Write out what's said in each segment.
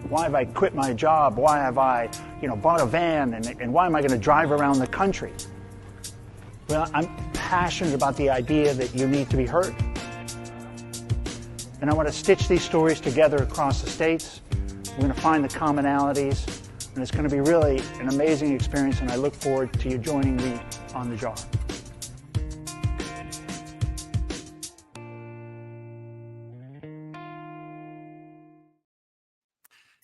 Why have I quit my job? Why have I, bought a van? And why am I going to drive around the country? Well, I'm passionate about the idea that you need to be heard. And I want to stitch these stories together across the states. We're going to find the commonalities. And it's going to be really an amazing experience. And I look forward to you joining me on the jar.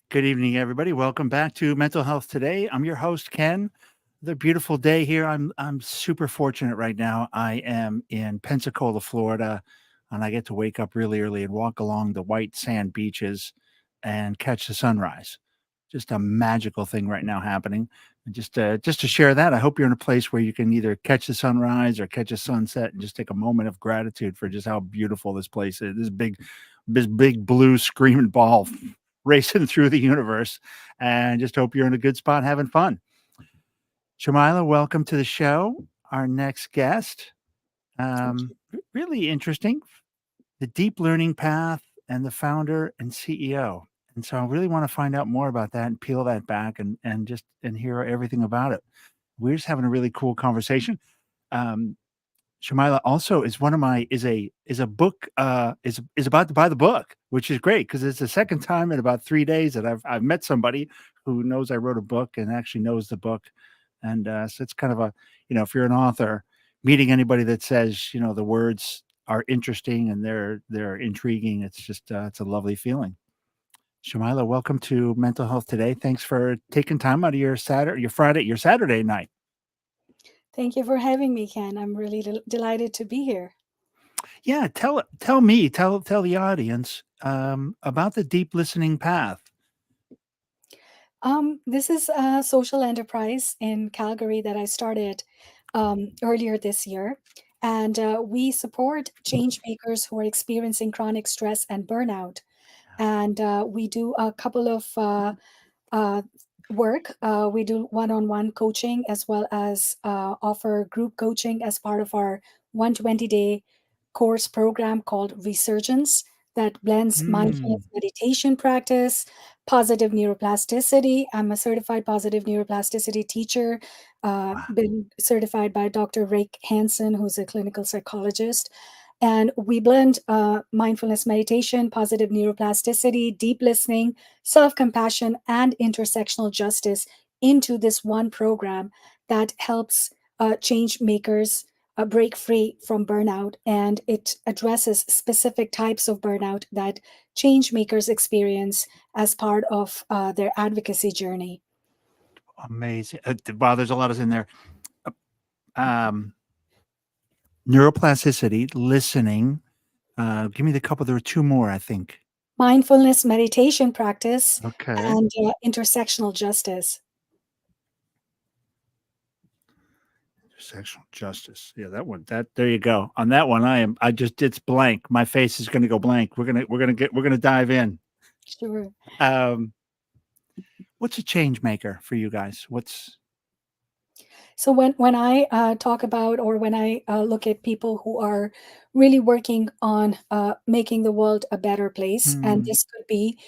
Good evening, everybody. Welcome back to Mental Health Today. I'm your host, Ken. The beautiful day here. I'm super fortunate right now. I am in Pensacola, Florida, and I get to wake up really early and walk along the white sand beaches and catch the sunrise. Just a magical thing right now happening. And just to share that, I hope you're in a place where you can either catch the sunrise or catch a sunset and just take a moment of gratitude for just how beautiful this place is. This big blue screaming ball racing through the universe, and just hope you're in a good spot having fun. Shumaila, welcome to the show. Our next guest, really interesting, the deep learning path and the founder and CEO. And so I really want to find out more about that and peel that back and hear everything about it. We're just having a really cool conversation. Shumaila also is about to buy the book, which is great because it's the second time in about 3 days that I've met somebody who knows I wrote a book and actually knows the book. And so it's kind of a, if you're an author, meeting anybody that says, the words are interesting and they're intriguing. It's just it's a lovely feeling. Shumaila, welcome to Mental Health Today. Thanks for taking time out of your Saturday night. Thank you for having me, Ken. I'm really delighted to be here. Yeah, tell the audience about the deep listening path. This is a social enterprise in Calgary that I started earlier this year, and we support change makers who are experiencing chronic stress and burnout. And we do a couple of work. We do one-on-one coaching as well as offer group coaching as part of our 120-day course program called Resurgence that blends mindfulness meditation practice, positive neuroplasticity. I'm a certified positive neuroplasticity teacher, been certified by Dr. Rick Hansen, who's a clinical psychologist. And we blend mindfulness meditation, positive neuroplasticity, deep listening, self-compassion, and intersectional justice into this one program that helps change makers break free from burnout. And it addresses specific types of burnout that change makers experience as part of their advocacy journey. Amazing. Wow, there's a lot in there. Neuroplasticity, listening. Give me the couple. There were two more, I think. Mindfulness meditation practice, okay, and intersectional justice. Intersectional justice. Yeah, that one. There you go. On that one, it's blank. My face is going to go blank. We're gonna dive in. Sure. What's a change maker for you guys? So when I talk about, or when I look at people who are really working on making the world a better place, and this could be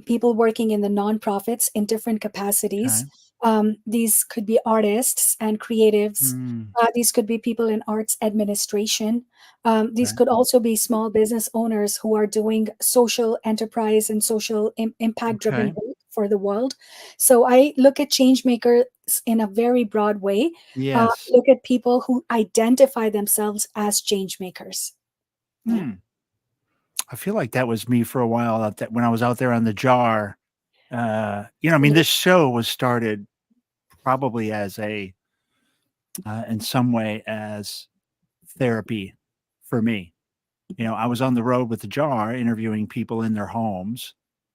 people working in the nonprofits in different capacities. These could be artists and creatives. These could be people in arts administration. These could also be small business owners who are doing social enterprise and social impact-driven work for the world. So I look at change makers in a very broad way. Yes. Look at people who identify themselves as change makers. I feel like that was me for a while when I was out there on the jar. This show was started probably as in some way as therapy for me. I was on the road with the jar interviewing people in their homes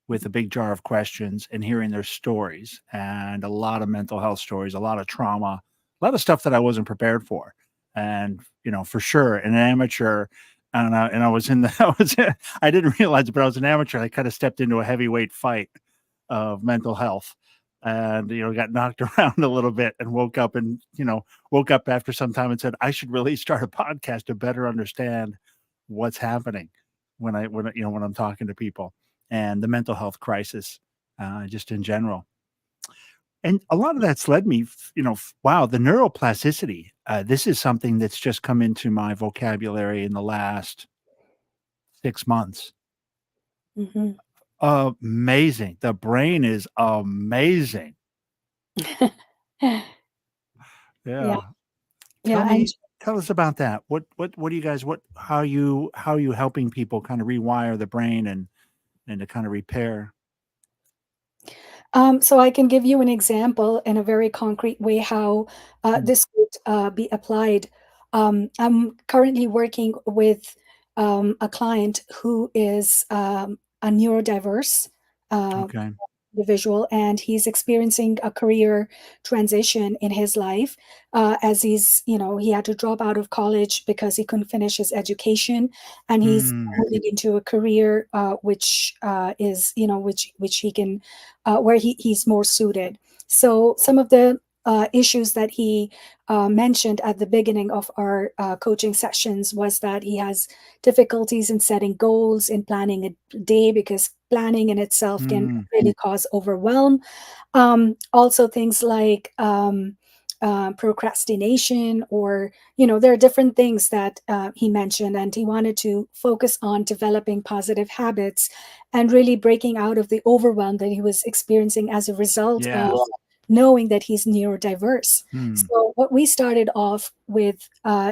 with a big jar of questions and hearing their stories, and a lot of mental health stories, a lot of trauma, a lot of stuff that I wasn't prepared for. And, for sure, an amateur, and I was I didn't realize it, but I was an amateur. I kind of stepped into a heavyweight fight of mental health and, got knocked around a little bit and woke up after some time and said, I should really start a podcast to better understand what's happening when I'm talking to people. and the mental health crisis, just in general. And a lot of that's led me, wow, the neuroplasticity. This is something that's just come into my vocabulary in the last 6 months. Mhm. Amazing. The brain is amazing. Yeah, Yeah. yeah, and Tell us about that. What do you guys what how are you helping people kind of rewire the brain and to kind of repair? so I can give you an example in a very concrete way how Mm, this would be applied. I'm currently working with a client who is a neurodiverse uh, okay. individual, and he's experiencing a career transition in his life, as he had to drop out of college because he couldn't finish his education, and he's Mm, moving into a career which is which he can where he's more suited. So some of the issues that he mentioned at the beginning of our coaching sessions was that he has difficulties in setting goals, in planning a day, because planning in itself can mm, really cause overwhelm. Also, things like procrastination, or there are different things that he mentioned, and he wanted to focus on developing positive habits and really breaking out of the overwhelm that he was experiencing as a result yeah. of knowing that he's neurodiverse. Mm, So, what we started off with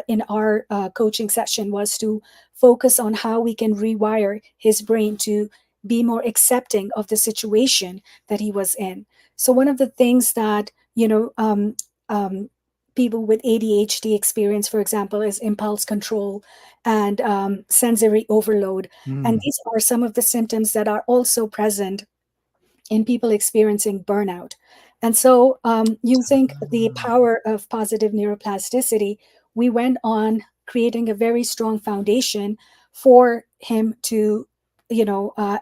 in our coaching session was to focus on how we can rewire his brain to be more accepting of the situation that he was in. So, one of the things that, um, people with ADHD experience, for example, is impulse control and sensory overload. And mm. these are some of the symptoms that are also present in people experiencing burnout. And so, using the Ah, power of positive neuroplasticity, we went on creating a very strong foundation for him to,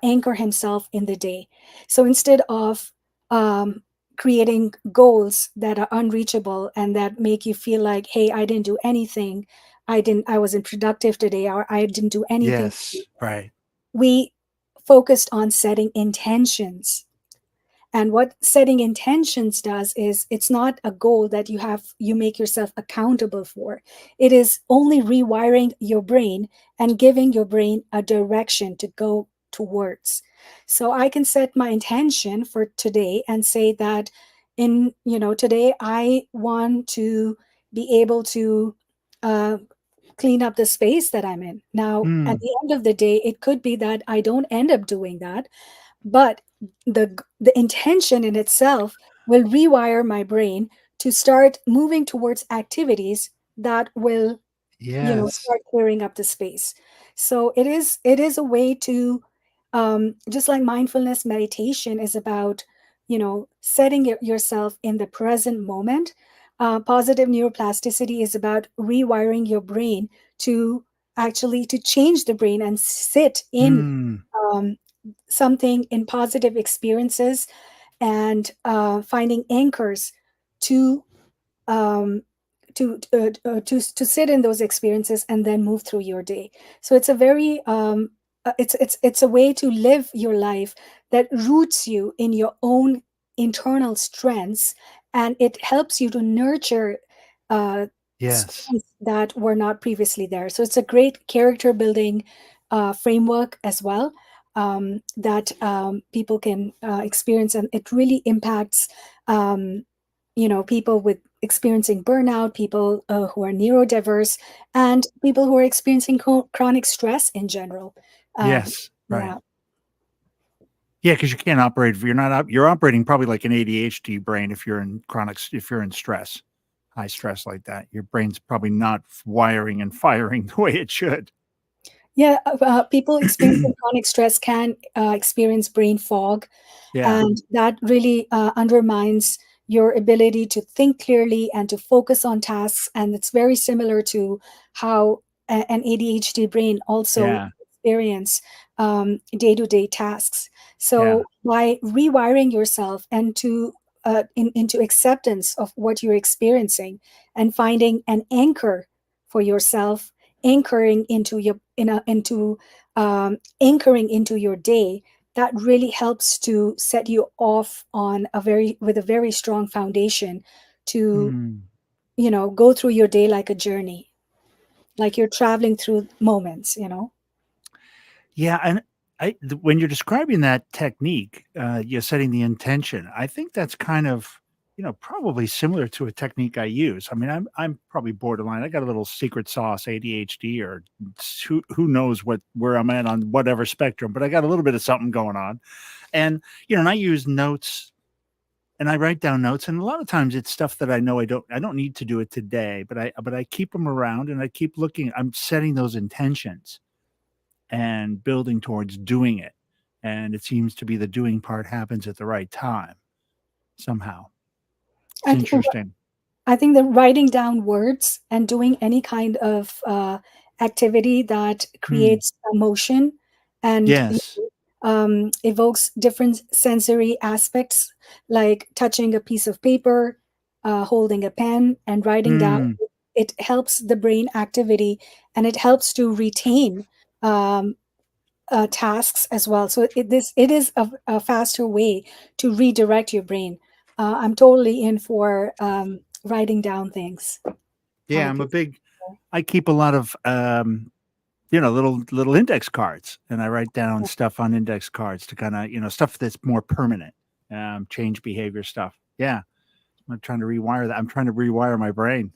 anchor himself in the day. So instead of um, creating goals that are unreachable and that make you feel like, hey, I didn't do anything, I wasn't productive today, or I didn't do anything, yes, right. we focused on setting intentions. And what setting intentions does is it's not a goal that you make yourself accountable for. It is only rewiring your brain and giving your brain a direction to go towards. So I can set my intention for today and say that today I want to be able to uh, clean up the space that I'm in. Now, at Mm, the end of the day, it could be that I don't end up doing that, but the intention in itself will rewire my brain to start moving towards activities that will yes. start clearing up the space. So it is a way to, just like mindfulness meditation is about setting yourself in the present moment. Positive neuroplasticity is about rewiring your brain to actually to change the brain and sit in Mm, um, something in positive experiences, and finding anchors to um, to sit in those experiences and then move through your day. So it's a very it's a way to live your life that roots you in your own internal strengths, and it helps you to nurture uh, yes. strengths that were not previously there. So it's a great character building framework as well, that people can experience, and it really impacts um, people with experiencing burnout, people who are neurodiverse, and people who are experiencing chronic stress in general. Um, Yes, right. yeah, Yeah, because you can't operate if you're not op you're operating probably like an ADHD brain if you're in if you're in stress, high stress like that. Your brain's probably not wiring and firing the way it should. yeah. People experiencing chronic stress can experience brain fog, Yeah, and that really undermines your ability to think clearly and to focus on tasks. And it's very similar to how an ADHD brain also yeah, experience day-to-day tasks. yeah, So by rewiring yourself and into acceptance of what you're experiencing, and finding an anchor for yourself, anchoring into your in a, into anchoring into your day, that really helps to set you off on a very with a very strong foundation to, Mm. go through your day like a journey, like you're traveling through moments. Yeah, and when you're describing that technique, you're setting the intention. I think that's kind of, probably similar to a technique I use. I mean, I'm probably borderline. I got a little secret sauce ADHD, or who knows where I'm at on whatever spectrum, but I got a little bit of something going on. And and I use notes, and I write down notes, and a lot of times it's stuff that I know I don't need to do it today, but I keep them around, and I keep looking. I'm setting those intentions and building towards doing it. And it seems to be the doing part happens at the right time somehow. It's I, th- interesting. I think that writing down words and doing any kind of activity that Mm. creates emotion and Yes. evokes different sensory aspects, like touching a piece of paper, holding a pen, and writing down. Mm. It helps the brain activity, and it helps to retain um, tasks as well. So it is a faster way to redirect your brain. I'm totally in for writing down things. On Yeah, a I'm a piece big of paper. I keep a lot of little index cards, and I write down stuff on index cards to kind of, stuff that's more permanent, change behavior stuff. Yeah. I'm trying to rewire that. I'm trying to rewire my brain.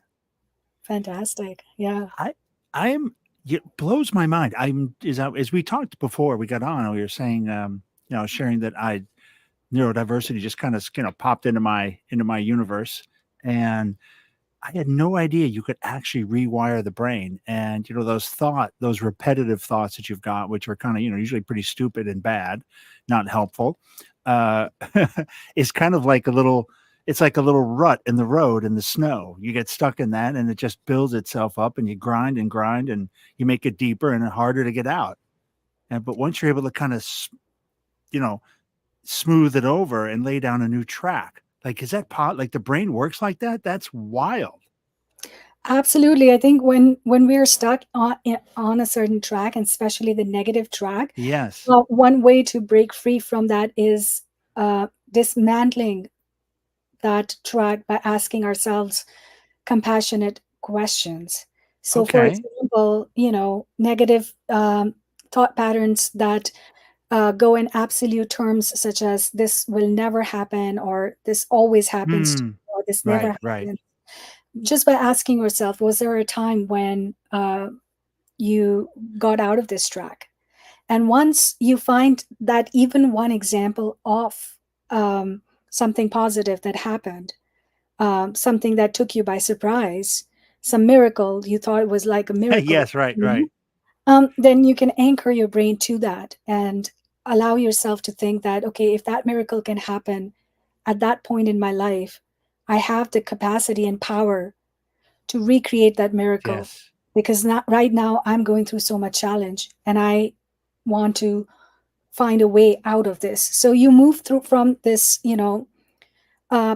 Fantastic. Yeah. I I am it blows my mind. As we talked before we got on, we were saying, sharing that I neurodiversity just kind of, popped into my universe, and I had no idea you could actually rewire the brain. And those repetitive thoughts that you've got, which are kind of, usually pretty stupid and bad, not helpful, uh, is kind of like it's like a little rut in the road in the snow. You get stuck in that, and it just builds itself up, and you grind, and you make it deeper and harder to get out. But once you're able to kind of, you know, smooth it over and lay down a new track, like, is that like the brain works like that? That's wild. Absolutely. I think when we're stuck on a certain track, and especially the negative track, Yes. one way to break free from that is dismantling that track by asking ourselves compassionate questions. So, for Okay. example, negative thought patterns that go in absolute terms, such as "this will never happen," or "this always happens to Hmm. me," or "this never Right, right. happens." Just by asking yourself, was there a time when you got out of this track? And once you find that even one example of something positive that happened, something that took you by surprise, some miracle you thought was like a miracle, Yes, right, right. then you can anchor your brain to that and allow yourself to think that, okay, if that miracle can happen at that point in my life, I have the capacity and power to recreate that miracle, Yes. because not right now I'm going through so much challenge, and I want to find a way out of this. So you move through from this,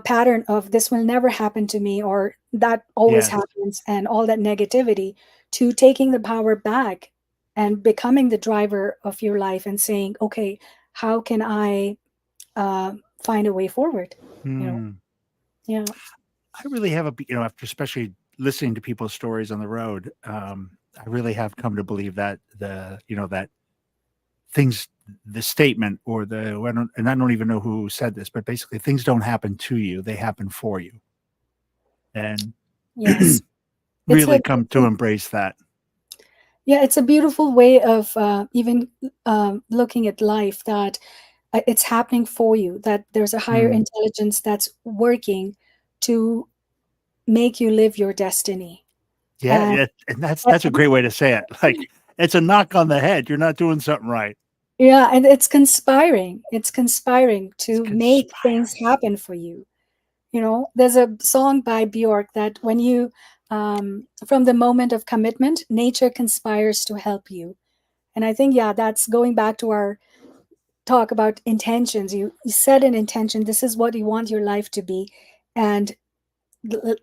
pattern of "this will never happen to me," or "that always Yes. happens," and all that negativity, to taking the power back and becoming the driver of your life and saying, okay, how can I find a way forward? You know, Hmm. yeah. I really have after especially listening to people's stories on the road, I really have come to believe that that things, the statement, or I don't even know who said this, but basically things don't happen to you, they happen for you. And Yes. It's really come to embrace that. yeah, it's a beautiful way of even looking at life, that it's happening for you, that there's a higher Mm. intelligence that's working to make you live your destiny. Yeah, And yeah, and that's a great way to say it. Like, it's a knock on the head. You're not doing something right. yeah, and it's conspiring. It's conspiring It's to make things conspiring. happen for you. There's a song by Bjork that when you, from the moment of commitment, nature conspires to help you. And I think, yeah, that's going back to our talk about intentions. You set an intention, this is what you want your life to be, and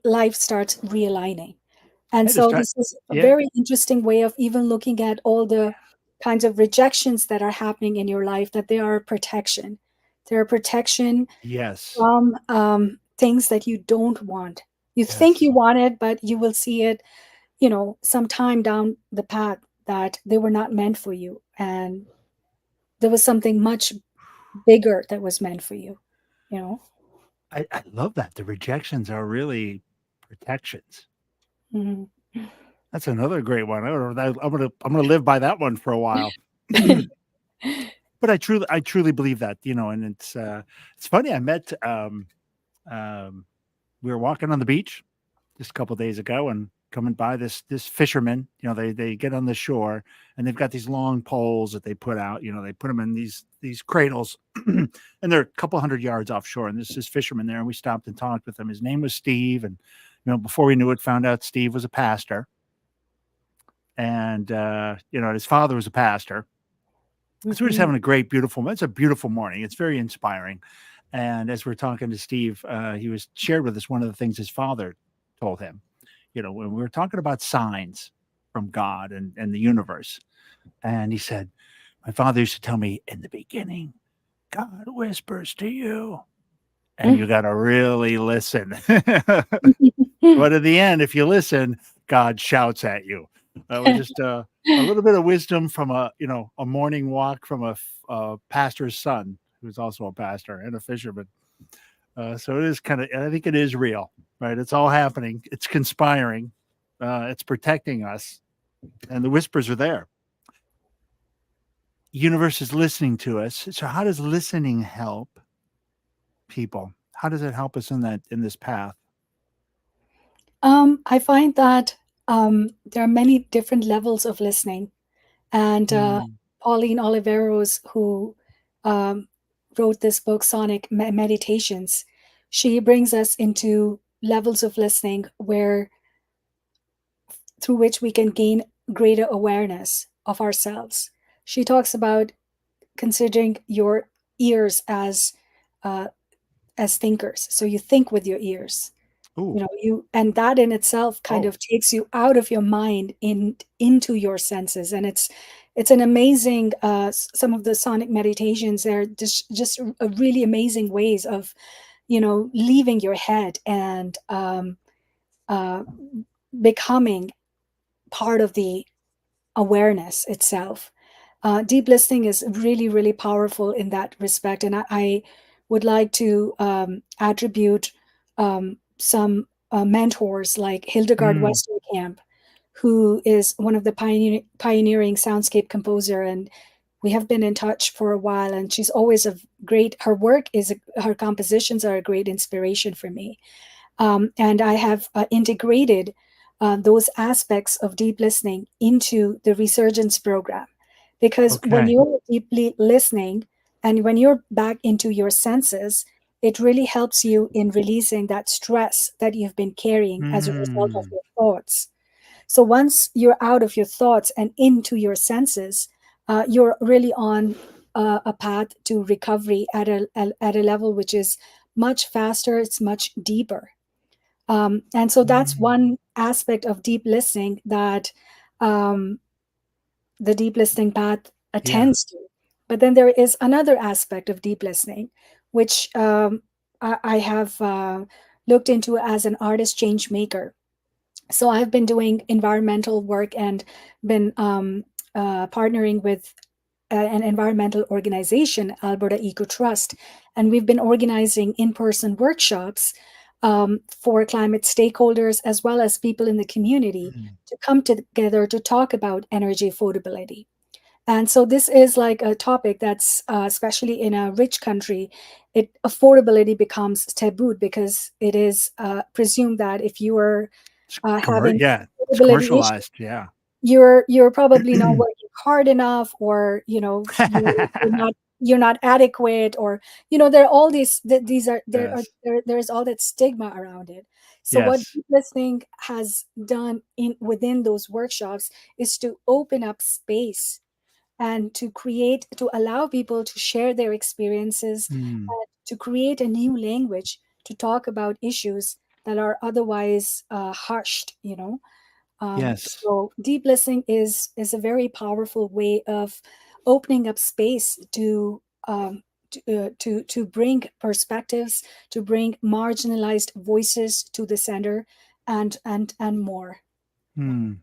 life starts realigning. And I just so got this is a Yeah. very interesting way of even looking at all the kinds of rejections that are happening in your life, that they are a protection. They're a protection Yes. from things that you don't want. You think Yes. you want it, but you will see it, sometime down the path, that they were not meant for you. And there was something much bigger that was meant for you, you know? I love that. The rejections are really protections. Mhm. That's another great one. I don't know, I'm gonna live by that one for a while. But I truly believe that, and it's funny. I met um we were walking on the beach just a couple days ago and coming by this fisherman. They get on the shore and they've got these long poles that they put out. They put them in these cradles, and they're a couple hundred yards offshore. And there's this fisherman there, and we stopped and talked with him. His name was Steve, and before we knew it, found out Steve was a pastor, and his father was a pastor. So we're just Mhm. having a great, beautiful. It's a beautiful morning. It's very inspiring. And as we're talking to Steve, he was shared with us one of the things his father told him. When we were talking about signs from God and the universe, and he said, "My father used to tell me in the beginning, God whispers to you, and you got to really listen. But at the end, if you listen, God shouts at you." That was just a little bit of wisdom from a morning walk from a pastor's son, who's also a pastor and a fisherman. So it is kind of, I think it is real, right? It's all happening. It's conspiring. It's protecting us, and the whispers are there. Universe is listening to us. So how does listening help people? How does it help us in this path? I find that there are many different levels of listening. And Mm. Pauline Oliveros, who um, wrote this book, Sonic Meditations, she brings us into levels of listening where through which we can gain greater awareness of ourselves. She talks about considering your ears uh, as thinkers. So you think with your ears. Ooh. And that in itself kind Oh. of takes you out of your mind into your senses. And it's an amazing some of the sonic meditations. They're just a really amazing ways of leaving your head and uh, becoming part of the awareness itself. Deep listening is really, really powerful in that respect. And I would like to attribute some mentors like Hildegard Mm. Westerkamp, who is one of the pioneering soundscape composer. And we have been in touch for a while, and she's always her work her compositions are a great inspiration for me. And I have integrated those aspects of deep listening into the resurgence program. Because when Okay. you're deeply listening and when you're back into your senses, it really helps you in releasing that stress that you've been carrying as a result of Mm. your thoughts. So once you're out of your thoughts and into your senses, you're really on a path to recovery at a level which is much faster, it's much deeper. And so that's Mm. one aspect of deep listening that um, the deep listening path Yeah. attends to. But then there is another aspect of deep listening, which I have looked into as an artist change maker. So I've been doing environmental work and been partnering with an environmental organization, Alberta Eco Trust, and we've been organizing in-person workshops for climate stakeholders as well as people in the community Mm. to come together to talk about energy affordability. And so this is like a topic that's, especially in a rich country, affordability becomes taboo because it is presumed that if you are having Yeah, it's affordability issues, commercialized, yeah. you're probably not working hard enough, or you're not adequate, or there are all these are Yes, there's all that stigma around it. So what yes. deep listening has done in within those workshops is to open up space and to allow people to share their experiences, Mm. and to create a new language to talk about issues that are otherwise hushed. Yes. So deep listening is a very powerful way of opening up space to bring perspectives, to bring marginalized voices to the center, and more. Hmm.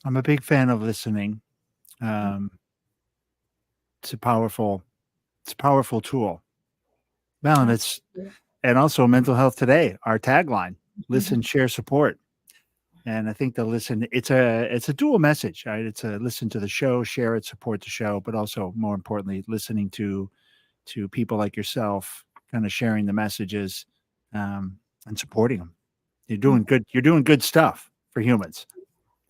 I'm a big fan of listening. Um, it's a powerful it's a powerful tool. Well, and it's Absolutely. and also mental health today, our tagline, Mhm. listen, share, support. And I think the listen, it's a dual message, right? It's a listen to the show, share it, support the show, but also more importantly, listening to people like yourself, kind of sharing the messages, and supporting them. You're doing good stuff for humans.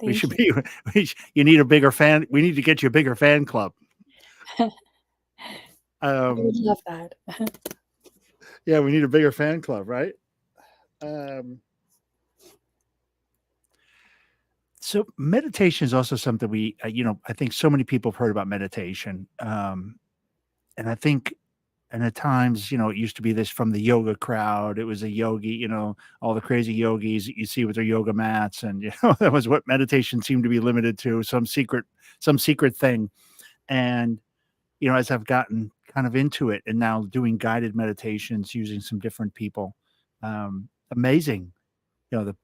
We Thank should you. be you need a bigger fan. We need to get you a bigger fan club. I would Um, love that. yeah, we need a bigger fan club, right? Um, so meditation is also something I think so many people have heard about meditation. And I think and at times, it used to be this from the yoga crowd. It was a yogi, all the crazy yogis that you see with their yoga mats. And, that was what meditation seemed to be limited to, some secret thing. And, as I've gotten kind of into it and now doing guided meditations using some different people, amazing,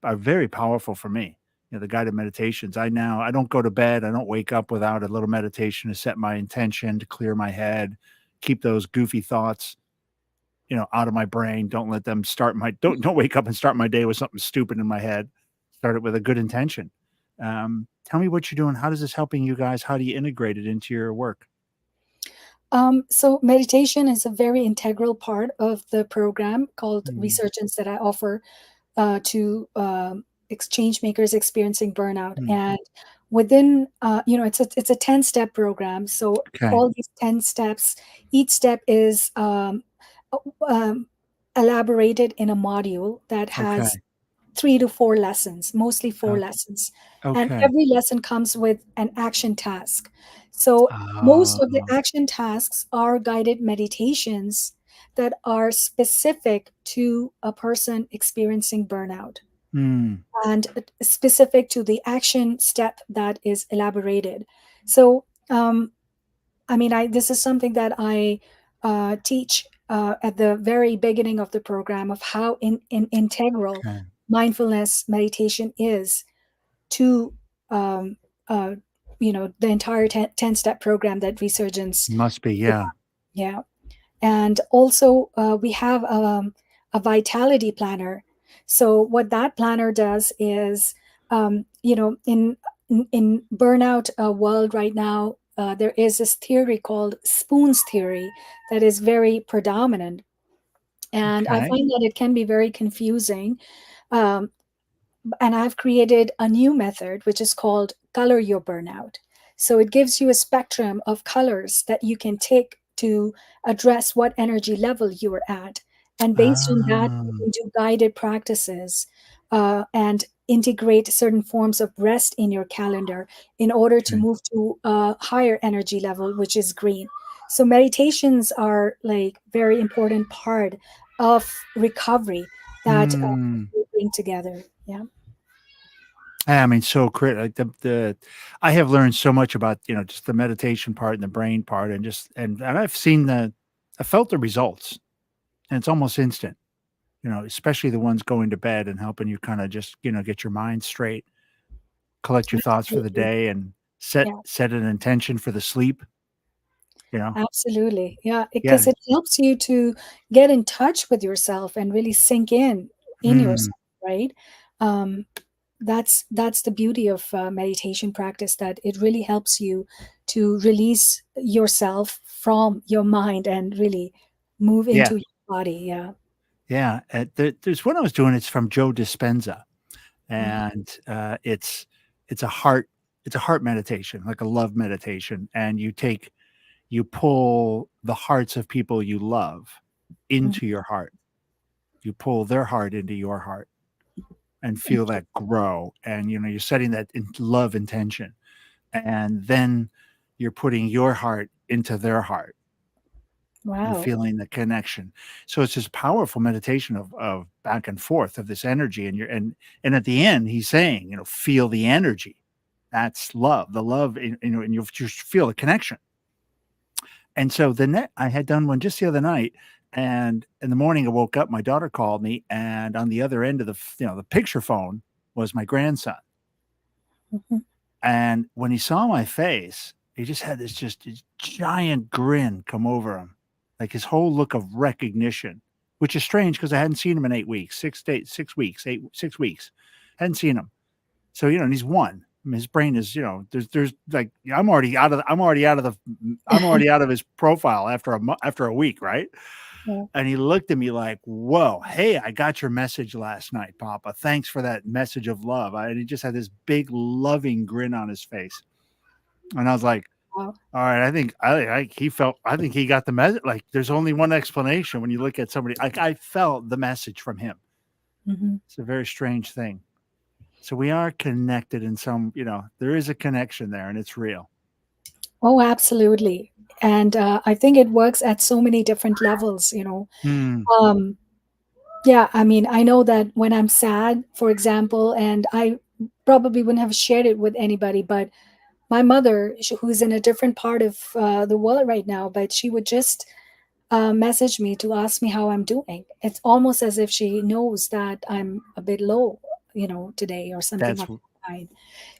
are very powerful for me. The guided meditations. I don't go to bed. I don't wake up without a little meditation to set my intention, to clear my head, keep those goofy thoughts out of my brain. Don't let them start my don't wake up and start my day with something stupid in my head. Start it with a good intention. Tell me what you're doing. How does this helping you guys? How do you integrate it into your work? So meditation is a very integral part of the program called Mm, Resurgence that I offer to exchange makers experiencing burnout. mm, And within, it's a 10-step program. So okay. all these 10 steps, each step is um, elaborated in a module that has Okay. 3 to 4 lessons, mostly four Okay. lessons. And Okay. every lesson comes with an action task. So most of the Oh. action tasks are guided meditations that are specific to a person experiencing burnout Mm, and specific to the action step that is elaborated. So, this is something that I teach at the very beginning of the program of how in integral okay. mindfulness meditation is to um, uh, the entire 10-step program that Resurgence. Must be, yeah. Yeah. And also, we have a vitality planner. So what that planner does is, in burnout world right now, there is this theory called spoons theory that is very predominant, and I Okay. find that it can be very confusing. Um, and I've created a new method which is called color your burnout. So it gives you a spectrum of colors that you can take to address what energy level you are at. And based on that, Ah, you can do guided practices and integrate certain forms of rest in your calendar in order to okay. move to a higher energy level, which is green. So meditations are like very important part of recovery that Mm. we bring together. Yeah. I mean, so like I have learned so much about, just the meditation part and the brain part and and I felt the results and it's almost instant, especially the ones going to bed and helping you kind of just, get your mind straight, collect your thoughts for the Absolutely. day and set Yeah, set an intention for the sleep, you know? absolutely. Yeah, because Yeah. it helps you to get in touch with yourself and really sink in Mm. yourself, right? Um, that's the beauty of meditation practice, that it really helps you to release yourself from your mind and really move Yeah. into your body. Yeah. Yeah. There's one I was doing, it's from Joe Dispenza. Mhm. And, it's a heart it's a heart meditation, like a love meditation, and you pull the hearts of people you love Mhm. into your heart. You pull their heart into your heart and feel that grow, and, you're setting that in love intention, and then you're putting your heart into their heart, and Wow. feeling the connection. So it's this powerful meditation of back and forth of this energy, and and at the end, he's saying, feel the energy. That's love. The love, and you just feel the connection. And so I had done one just the other night, and in the morning I woke up, my daughter called me, and on the other end of the picture phone was my grandson. Mhm. And when he saw my face, he just had this giant grin come over him, like his whole look of recognition, which is strange because I hadn't seen him in 8 weeks, 6 days, 6 weeks, 6 weeks. Hadn't seen him. So, and he's one. I mean, his brain is, there's like I'm already out of his profile after a week, right? Yeah. And he looked at me like, "Whoa, hey, I got your message last night, Papa. Thanks for that message of love." And he just had this big loving grin on his face, and I was like, Wow. "All right, I think I think he got the message. Like, there's only one explanation when you look at somebody. Like, I felt the message from him. Mhm. It's a very strange thing. So we are connected in some, there is a connection there, and it's real. Oh, absolutely. And I think it works at so many different levels. Hmm. Um, yeah, I mean, I know that when I'm sad, for example, and I probably wouldn't have shared it with anybody, but my mother, who's in a different part of the world right now, but she would just message me to ask me how I'm doing. It's almost as if she knows that I'm a bit low, today or something That's of that kind.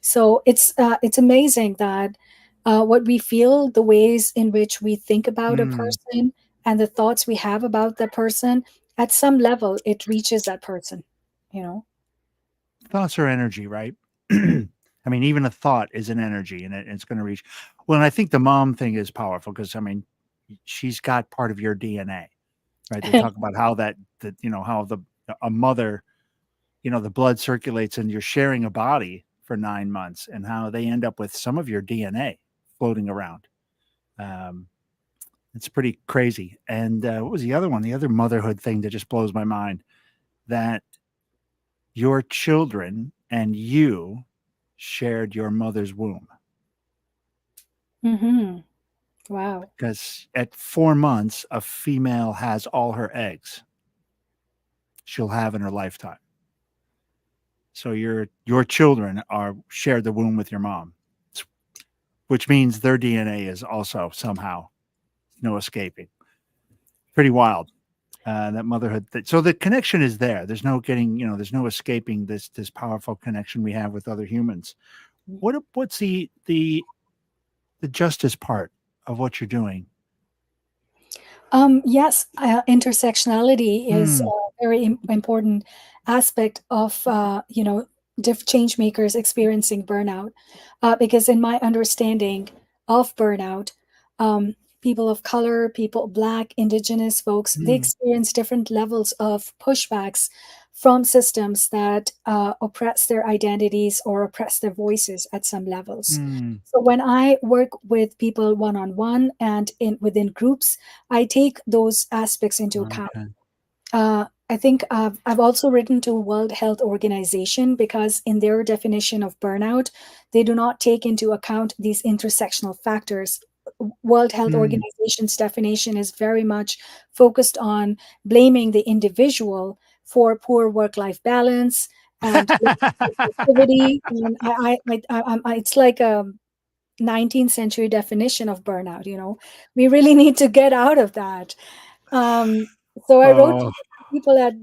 So it's amazing that what we feel, the ways in which we think about a mm, person, and the thoughts we have about the person, at some level, it reaches that person. You know. thoughts are energy, right? I mean, even a thought is an energy, and it's going to reach. Well, and I think the mom thing is powerful because I mean, she's got part of your DNA, right? They talk about how that how the a mother, the blood circulates and you're sharing a body for 9 months, and how they end up with some of your DNA floating around. Um, it's pretty crazy. And what was the other one? The other motherhood thing that just blows my mind, that your children and you shared your mother's womb. Mm-hmm. Wow. Because at 4 months, a female has all her eggs she'll have in her lifetime. So your children are shared the womb with your mom, which means their DNA is also somehow no escaping. Pretty wild. That motherhood. So the connection is there. There's no getting. There's no escaping this powerful connection we have with other humans. What's the justice part of what you're doing? Yes, intersectionality is Hmm. a very important aspect of change makers experiencing burnout, because in my understanding of burnout, um, people of color, people, Black, Indigenous folks, they Hmm. experience different levels of pushbacks from systems that oppress their identities or oppress their voices at some levels. Hmm. So when I work with people one on one and in within groups, I take those aspects into account. Okay. I think I've also written to World Health Organization because in their definition of burnout, they do not take into account these intersectional factors. World Health Hmm. Organization's definition is very much focused on blaming the individual for poor work-life balance and productivity. And it's like a 19th century definition of burnout. We really need to get out of that. um, so I wrote to Oh. people at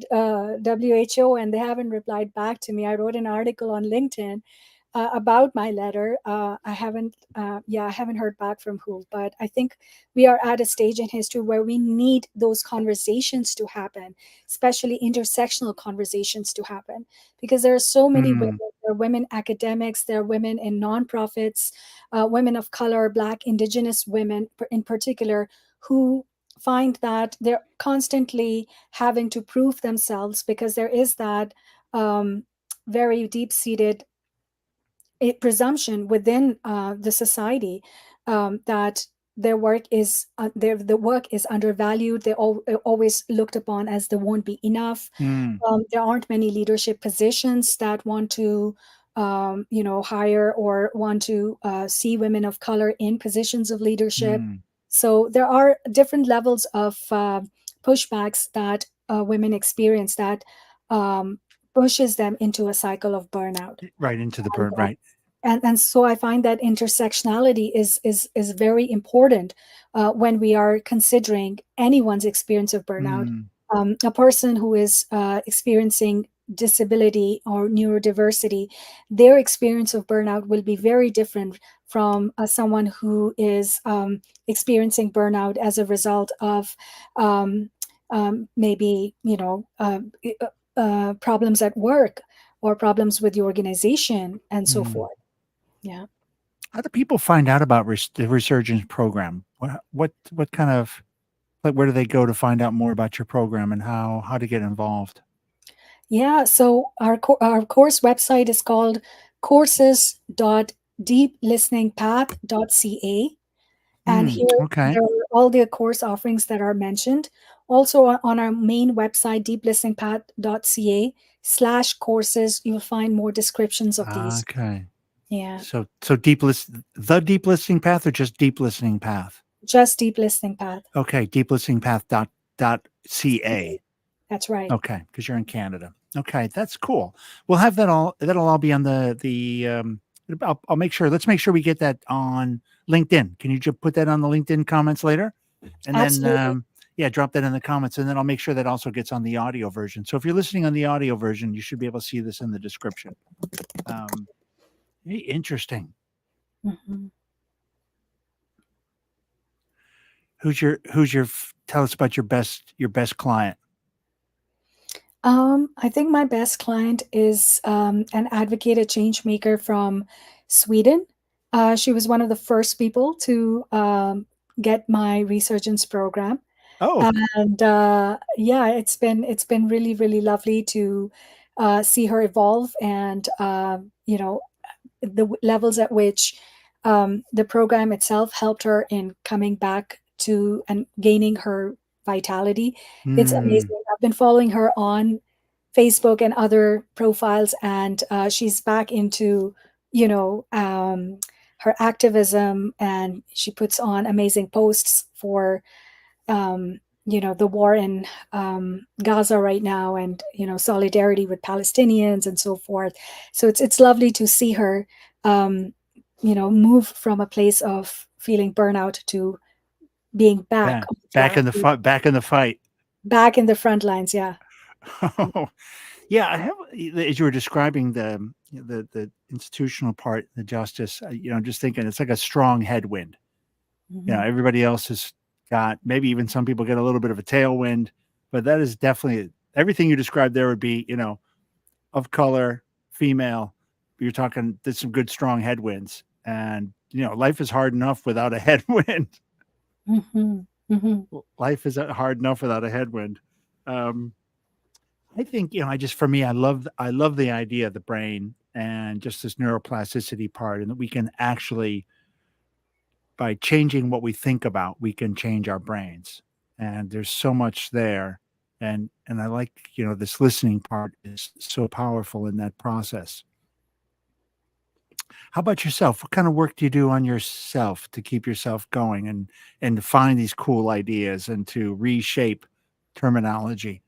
WHO, and they haven't replied back to me. I wrote an article on LinkedIn about my letter. I haven't heard back from who, but I think we are at a stage in history where we need those conversations to happen, especially intersectional conversations to happen, because there are so many women. Hmm. There are women academics, there are women in nonprofits, women of color, Black, Indigenous women in particular, who find that they're constantly having to prove themselves because there is that very deep-seated presumption within the society that the work is undervalued. They're always looked upon as they won't be enough. Hmm. There aren't many leadership positions that want to hire or want to see women of color in positions of leadership. Hmm. So there are different levels of pushbacks that women experience that um, pushes them into a cycle of burnout. Right into the And, burn. Right. and so I find that intersectionality is very important when we are considering anyone's experience of burnout. Mm, A person who is experiencing disability or neurodiversity, their experience of burnout will be very different from someone who is experiencing burnout as a result of um, maybe problems at work or problems with the organization and so mm. forth. Yeah. How do people find out about the resurgence program? What kind of, like, where do they go to find out more about your program and how to get involved? Yeah. So our course website is called courses.deeplisteningpath.ca. And Mm, here okay. there are all the course offerings that are mentioned. Also on our main website, deeplisteningpath.ca/courses, you'll find more descriptions of these. Okay. Yeah. So the deep listening path or just deep listening path? Just Deep Listening Path. Okay, deep listening path dot ca. That's right. Okay, because you're in Canada. Okay, that's cool. We'll have that all. That'll all be on the. I'll make sure. Let's make sure we get that on LinkedIn. Can you just put that on the LinkedIn comments later, and then Absolutely. yeah, drop that in the comments, and then I'll make sure that also gets on the audio version. So if you're listening on the audio version, you should be able to see this in the description. Um, Interesting. Mhm. Tell us about your best client. I think my best client is an advocated change maker from Sweden. She was one of the first people to get my resurgence program, Oh, and yeah, it's been really really lovely to see her evolve, and the levels at which the program itself helped her in coming back to and gaining her vitality. It's hmm. amazing. I've been following her on Facebook and other profiles, and she's back into, you know, her activism, and she puts on amazing posts for, the war in Gaza right now, and solidarity with Palestinians and so forth. So it's lovely to see her, um, move from a place of feeling burnout to being back back on back track, in the fight. Back in the fight. back in the front lines. Yeah. Oh, yeah, I have, as you were describing the institutional part, the justice, just thinking it's like a strong headwind. Mhm. Everybody else has got, maybe even some people get a little bit of a tailwind, but that is definitely everything you described there would be, of color, female. You're talking, there's some good strong headwinds. And, life is hard enough without a headwind. Mhm. Mhm. Life is hard enough without a headwind. Um, I think, I just, for me, I love the idea of the brain and just this neuroplasticity part, and that we can actually, by changing what we think about, we can change our brains. And there's so much there. And I like, this listening part is so powerful in that process. How about yourself? What kind of work do you do on yourself to keep yourself going and to find these cool ideas and to reshape terminology?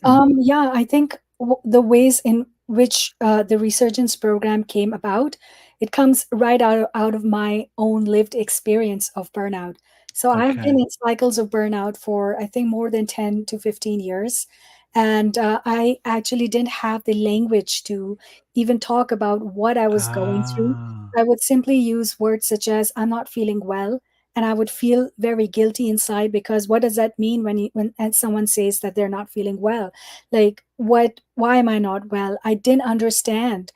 Yeah, I think the ways in which the Resurgence program came about, it comes right out of my own lived experience of burnout. So I've been Okay. in cycles of burnout for, I think, more than 10 to 15 years. And I actually didn't have the language to even talk about what I was going through. Ah, I would simply use words such as, I'm not feeling well. And I would feel very guilty inside, because what does that mean when and someone says that they're not feeling well? Like, why am I not well? I didn't understand.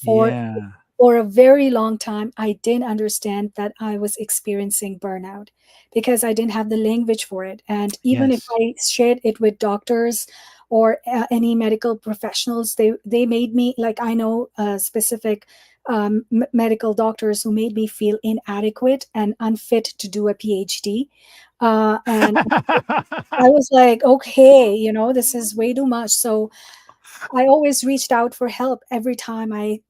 for yeah. for a very long time, I didn't understand that I was experiencing burnout, because I didn't have the language for it. And even if Yes. I shared it with doctors or any medical professionals, they made me, like, I know specific medical doctors who made me feel inadequate and unfit to do a PhD. And I was like, okay, this is way too much. So I always reached out for help every time I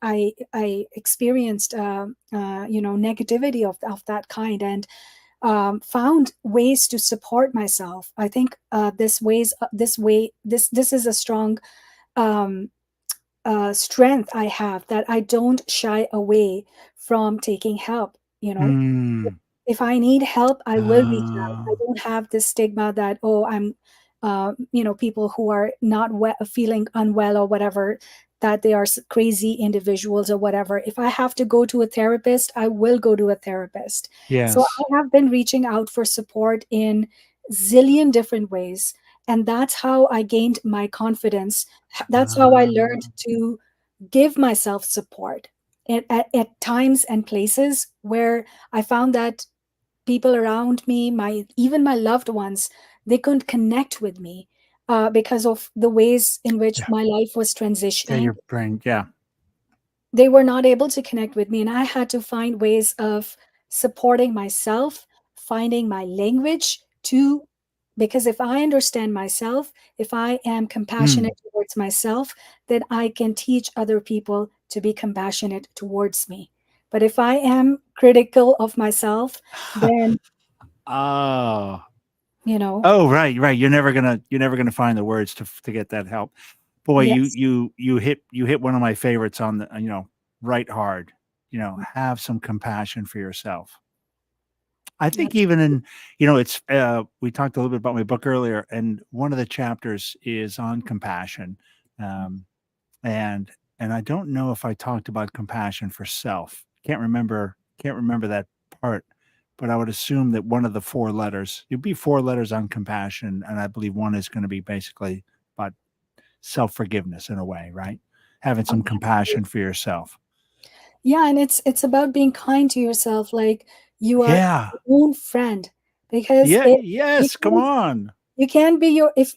experienced negativity of that kind. And found ways to support myself. I think this is a strong um, strength I have, that I don't shy away from taking help. You know, Mm. if I need help, I will reach out. I Oh, don't have this stigma that, oh, I'm, people who are not feeling unwell or whatever, that they are crazy individuals or whatever. If I have to go to a therapist, I will go to a therapist. So yes. I have been reaching out for support in zillion different ways. And that's how I gained my confidence. That's how I learned Ah, to give myself support at times and places where I found that people around me, even my loved ones, they couldn't connect with me because of the ways in which yeah. my life was Yeah, transitioning. your brain. Yeah. They were not able to connect with me, and I had to find ways of supporting myself, finding my language to, because if I understand myself, if I am Mm. compassionate towards myself, then I can teach other people to be compassionate towards me. But if I am critical of myself, then, Oh. you know, Oh, right, right. You're never gonna find the words to get that help. Boy, you yes, you you hit one of my favorites on the right hard. Have some compassion for yourself. I think even absolutely. in it's we talked a little bit about my book earlier, and one of the chapters is on compassion. Um, and and I don't know if I talked about compassion for self. Can't remember that part, but I would assume that one of the four letters, it'd be four letters on compassion, and I believe one is going to be basically about self-forgiveness in a way, right? Having Oh, some compassion for yourself. yeah, and it's about being kind to yourself, like you are Yeah. your own friend, because Yeah, it you yes, come can't on. you can't be your if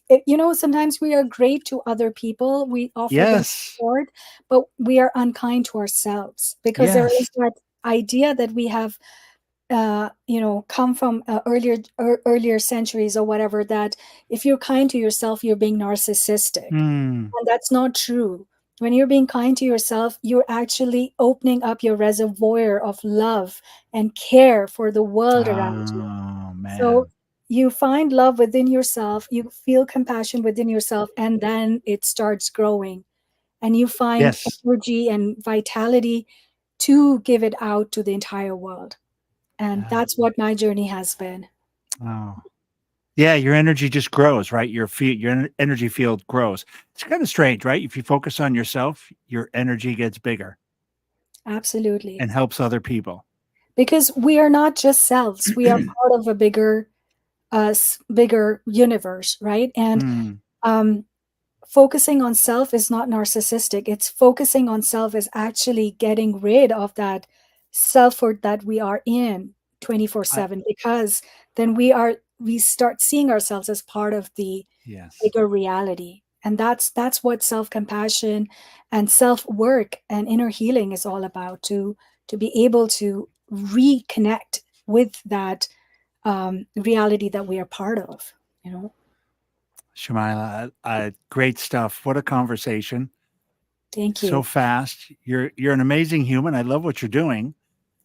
sometimes we are great to other people, we offer them Yes. support, but we are unkind to ourselves because there is Yes. that idea that we have come from earlier centuries or whatever, that if you're kind to yourself, you're being narcissistic. Hmm. And that's not true. When you're being kind to yourself, you're actually opening up your reservoir of love and care for the world around you. Oh, So man. you find love within yourself, you feel compassion within yourself, and then it starts growing. And you find Yes. energy and vitality to give it out to the entire world. And Yeah. that's what my journey has been. Oh. Yeah, your energy just grows, right? Your energy field grows. It's kind of strange, right? If you focus on yourself, your energy gets bigger Absolutely. and helps other people. Because we are not just selves, we are part of a bigger universe, right? And Mm, um, focusing on self is not narcissistic. It's focusing on self is actually getting rid of that selfhood that we are in I 24/7, because then we start seeing ourselves as part of the yes. bigger reality. And that's what self-compassion and self-work and inner healing is all about, to be able to reconnect with that reality that we are part of, you know. Shumaila, great stuff. What a conversation. Thank So you. fast. You're an amazing human. I love what you're doing.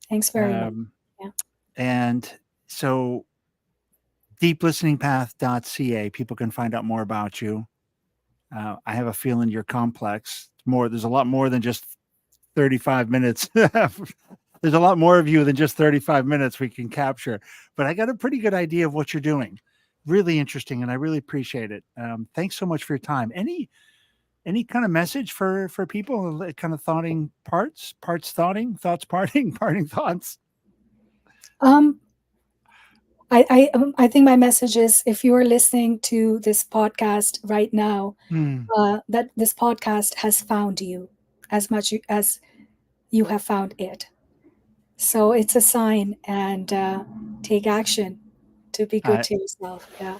Thanks very much. Um, Yeah. and so deeplisteningpath.ca, people can find out more about you. I have a feeling you're complex. There's a lot more than just 35 minutes. There's a lot more of you than just 35 minutes we can capture, but I got a pretty good idea of what you're doing. Really interesting, and I really appreciate it. Thanks so much for your time. Any kind of message for people, kind of thoughts parting, parting thoughts? Um, I think my message is, if you are listening to this podcast right now, Hmm. that this podcast has found you as much as you have found it. So it's a sign, and take action to be good I to yourself. Yeah.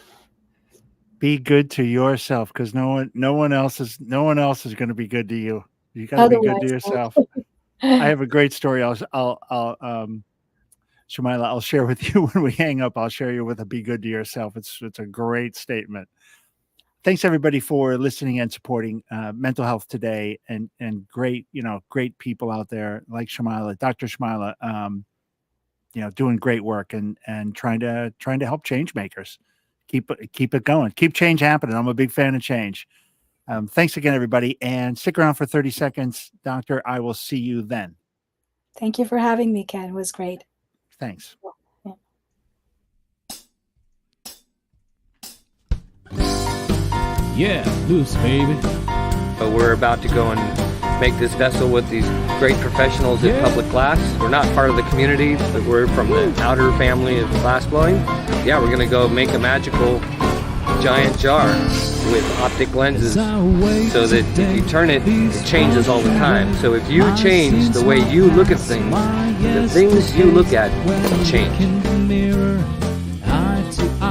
Be good to yourself, because no one else is going to be good to you. You got to be good to Otherwise, yourself. I have a great story. Shumaila, I'll share with you when we hang up. I'll share you with a be good to yourself. It's a great statement. Thanks everybody for listening and supporting mental health today, and great people out there like Shumaila, Dr. Shumaila. doing great work and trying to help change makers. Keep it going. Keep change happening. I'm a big fan of change. Thanks again, everybody, and stick around for 30 seconds, Doctor. I will see you then. Thank you for having me, Ken. It was great. Thanks. Yeah, loose, baby. We're about to go and make this vessel with these great professionals at Public Glass. We're not part of the community, but we're from the outer family of glassblowing. Yeah, we're going to go make a magical giant jar with optic lenses so that if you turn it, it changes all the time. So if you change the way you look at things, the things you look at change.